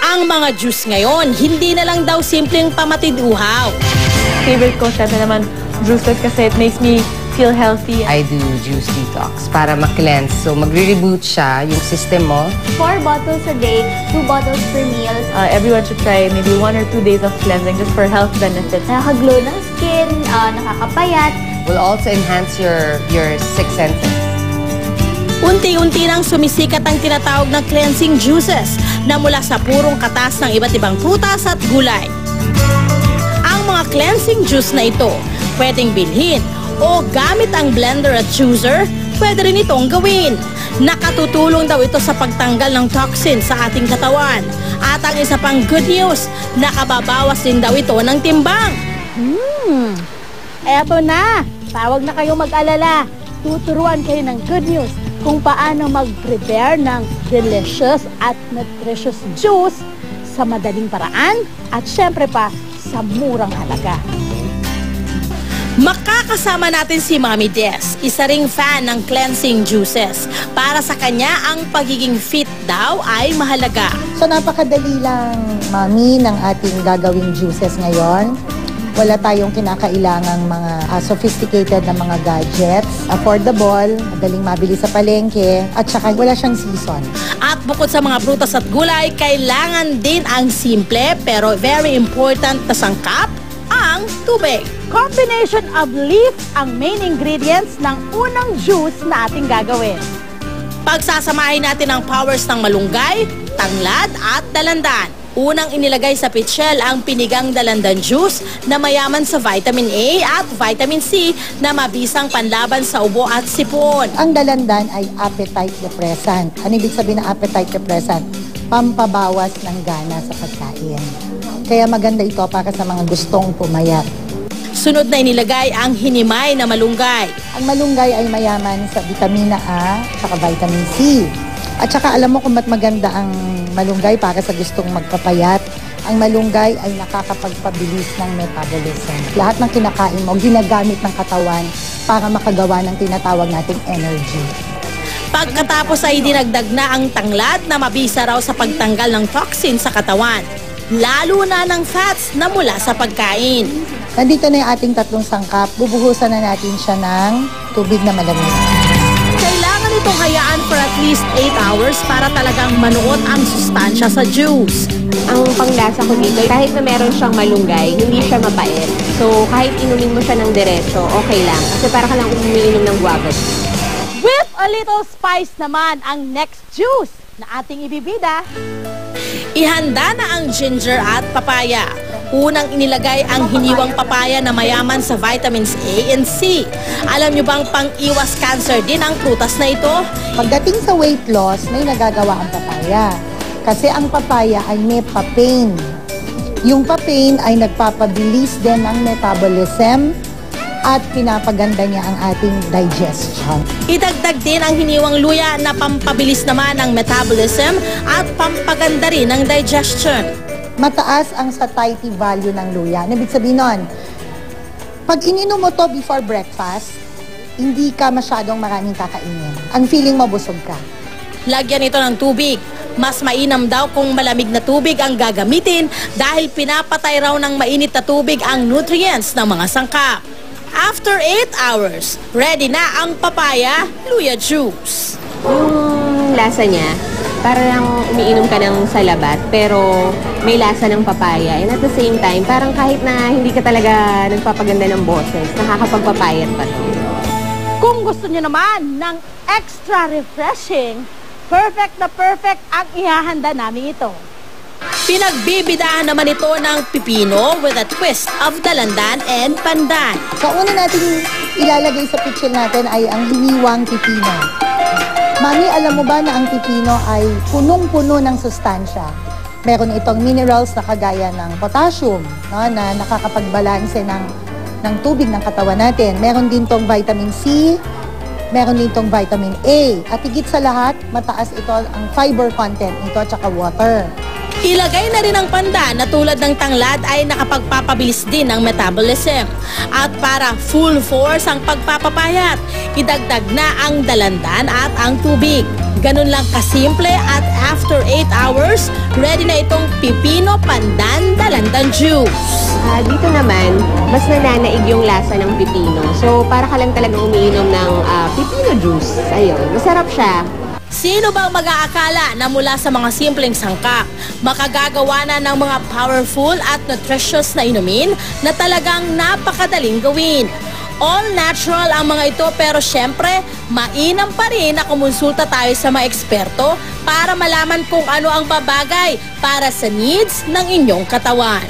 Ang mga juice ngayon, hindi na lang daw simpleng pamatid-uhaw. Favorite ko syempre naman juices kasi it makes me feel healthy. I do juice detox para ma-cleanse. So magre-reboot siya yung system mo. 4 bottles a day, 2 bottles per meal. Everyone should try maybe 1 or 2 days of cleansing just for health benefits. Nakaka-glow ng skin, nakakapayat. Will also enhance your six senses. Unti-unti nang sumisikat ang tinatawag na cleansing juices na mula sa purong katas ng iba't ibang prutas at gulay. Ang mga cleansing juice na ito, pwedeng bilhin o gamit ang blender at juicer, pwede rin itong gawin. Nakatutulong daw ito sa pagtanggal ng toxin sa ating katawan. At ang isa pang good news, nakababawas din daw ito ng timbang. Eto na! Tawag na kayo mag-alala. Tuturuan kayo ng good news kung paano mag-prepare ng delicious at nutritious juice sa madaling paraan at syempre pa sa murang halaga. Makakasama natin si Mami Des, isa ring fan ng cleansing juices. Para sa kanya, ang pagiging fit daw ay mahalaga. So napakadali lang, Mami, ng ating gagawing juices ngayon. Wala tayong kinakailangang mga sophisticated na mga gadgets. Affordable, madaling mabili sa palengke, at saka wala siyang season. At bukod sa mga prutas at gulay, kailangan din ang simple pero very important na sangkap, ang tubig. Combination of leaves ang main ingredients ng unang juice na ating gagawin. Pagsasamahin natin ang powers ng malunggay, tanglad at dalandan. Unang inilagay sa pitchel ang pinigang dalandan juice na mayaman sa vitamin A at vitamin C na mabisang panlaban sa ubo at sipon. Ang dalandan ay appetite depressant. Ano ibig sabihin ng appetite depressant? Pampabawas ng gana sa pagkain. Kaya maganda ito para sa mga gustong pumayat. Sunod na inilagay ang hinimay na malunggay. Ang malunggay ay mayaman sa vitamina A at vitamin C. At saka alam mo kung ba't maganda ang malunggay para sa gustong magpapayat. Ang malunggay ay nakakapagpabilis ng metabolism. Lahat ng kinakain mo, ginagamit ng katawan para makagawa ng tinatawag nating energy. Pagkatapos ay dinagdag na ang tanglad na mabisa raw sa pagtanggal ng toxin sa katawan. Lalo na ng fats na mula sa pagkain. Nandito na yung ating tatlong sangkap. Bubuhusan na natin siya ng tubig na malamig. Kailangan itong hayaan for at least 8 hours para talagang manuot ang sustansya sa juice. Ang panglasa ko dito, kahit na meron siyang malunggay, hindi siya mapait. So, kahit inumin mo siya ng diretso, okay lang. Kasi para ka lang umiinom ng guava. With a little spice naman ang next juice na ating ibibida. Ihanda na ang ginger at papaya. Unang inilagay ang hiniwang papaya na mayaman sa vitamins A and C. Alam nyo bang pang-iwas cancer din ang prutas na ito? Pagdating sa weight loss, may nagagawa ang papaya. Kasi ang papaya ay may papain. Yung papain ay nagpapabilis din ng metabolism at pinapaganda niya ang ating digestion. Idagdag din ang hiniwang luya na pampabilis naman ng metabolism at pampaganda rin ng digestion. Mataas ang satiety value ng luya. Ibig sabihin nun, pag ininom mo to before breakfast, hindi ka masyadong maraming kakainin. Ang feeling mo busog ka. Lagyan ito ng tubig. Mas mainam daw kung malamig na tubig ang gagamitin dahil pinapatay raw ng mainit na tubig ang nutrients ng mga sangkap. After 8 hours, ready na ang papaya luya juice. Yung lasa niya, parang umiinom ka ng salabat, pero may lasa ng papaya. And at the same time, parang kahit na hindi ka talaga nagpapaganda ng boses, nakakapagpapayat pa to. Kung gusto niyo naman ng extra refreshing, perfect na perfect ang ihahanda namin ito. Pinagbibidahan naman ito ng pipino with a twist of dalandan and pandan. So, una natin ilalagay sa pitchel natin ay ang hiniwang pipino. Mami, alam mo ba na ang pipino ay punong-puno ng sustansya? Meron itong minerals na kagaya ng potassium, no, na nakakapagbalanse ng tubig ng katawan natin. Meron din tong vitamin C, meron din tong vitamin A. At higit sa lahat, mataas ito ang fiber content nito at saka water. Ilagay na rin ang pandan na tulad ng tanglad ay nakapagpapabilis din ng metabolism. At para full force ang pagpapapayat, idagdag na ang dalandan at ang tubig. Ganun lang kasimple at after 8 hours, ready na itong pipino pandan dalandan juice. Dito naman, mas nananaig yung lasa ng pipino. So, para ka lang talagang umiinom ng pipino juice. Ayun, masarap siya. Sino bang mag-aakala na mula sa mga simpleng sangkap, makagagawa na ng mga powerful at nutritious na inumin na talagang napakadaling gawin? All natural ang mga ito pero syempre, mainam pa rin na kumonsulta tayo sa mga eksperto para malaman kung ano ang babagay para sa needs ng inyong katawan.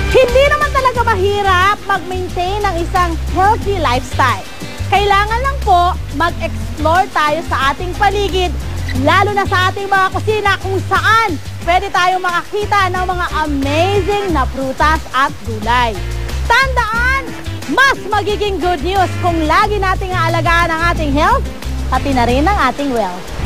Hindi naman talaga mahirap mag-maintain ng isang healthy lifestyle. Kailangan lang po mag-explore tayo sa ating paligid, lalo na sa ating mga kusina kung saan pwede tayong makakita ng mga amazing na prutas at gulay. Tandaan, mas magiging good news kung lagi nating aalagaan ang ating health, pati na rin ang ating wealth.